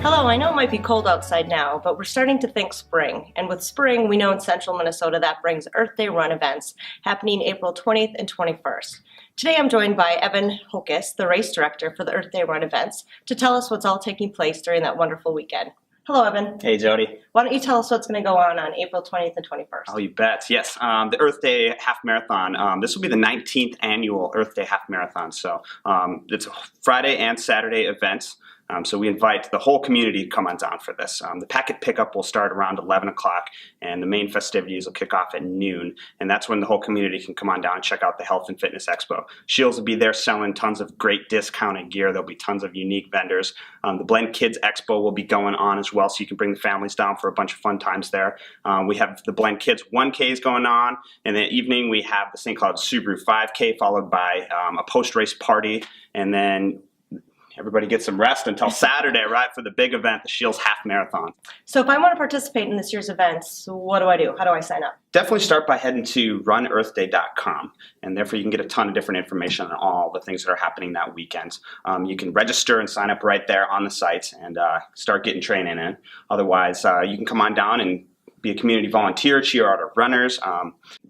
Hello, I know it might be cold outside now, but we're starting to think spring. And with spring, we know in central Minnesota that brings Earth Day Run events happening April 20th and 21st. Today I'm joined by Evin Haukos, the race director for the Earth Day Run events, to tell us what's all taking place during that wonderful weekend. Hello, Evin. Hey, Jody. Why don't you tell us what's going to go on April 20th and 21st? Oh, you bet. Yes, the Earth Day Half Marathon. This will be the 19th annual Earth Day Half Marathon. So it's a Friday and Saturday events. So we invite the whole community to come on down for this. The packet pickup will start around 11 o'clock, and the main festivities will kick off at noon. And that's when the whole community can come on down and check out the Health and Fitness Expo. Shields will be there selling tons of great discounted gear. There'll be tons of unique vendors. The Blend Kids Expo will be going on as well, so you can bring the families down for a bunch of fun times there. We have the Blend Kids 1Ks going on, and in the evening we have the St. Cloud Subaru 5K, followed by a post-race party, and then everybody gets some rest until Saturday, right, for the big event, the Shields Half Marathon. So if I want to participate in this year's events, what do I do? How do I sign up? Definitely start by heading to runearthday.com, and therefore you can get a ton of different information on all the things that are happening that weekend. You can register and sign up right there on the site and start getting training in. Otherwise, you can come on down and be a community volunteer, cheer out our runners.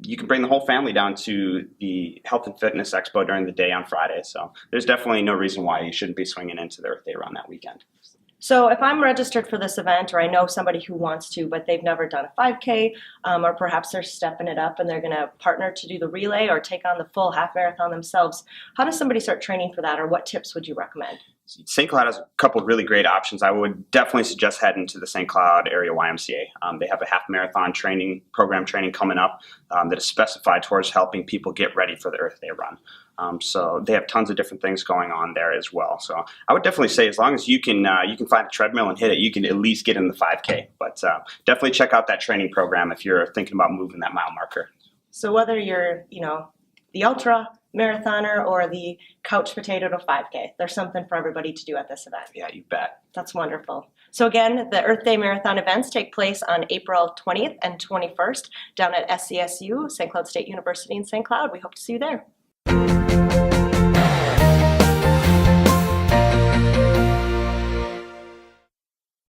You can bring the whole family down to the Health and Fitness Expo during the day on Friday. So there's definitely no reason why you shouldn't be swinging into the Earth Day Run that weekend. So if I'm registered for this event, or I know somebody who wants to, but they've never done a 5K, or perhaps they're stepping it up and they're going to partner to do the relay or take on the full half marathon themselves, how does somebody start training for that, or what tips would you recommend? St. Cloud has a couple of really great options. I would definitely suggest heading to the St. Cloud area YMCA. They have a half marathon program training coming up that is specified towards helping people get ready for the Earth Day Run. So they have tons of different things going on there as well. So I would definitely say as long as you can find a treadmill and hit it, you can at least get in the 5K. But definitely check out that training program if you're thinking about moving that mile marker. So whether you're, the ultra marathoner or the couch potato to 5K, there's something for everybody to do at this event. Yeah, you bet. That's wonderful. So again, the Earth Day Marathon events take place on April 20th and 21st down at SCSU, St. Cloud State University in St. Cloud. We hope to see you there.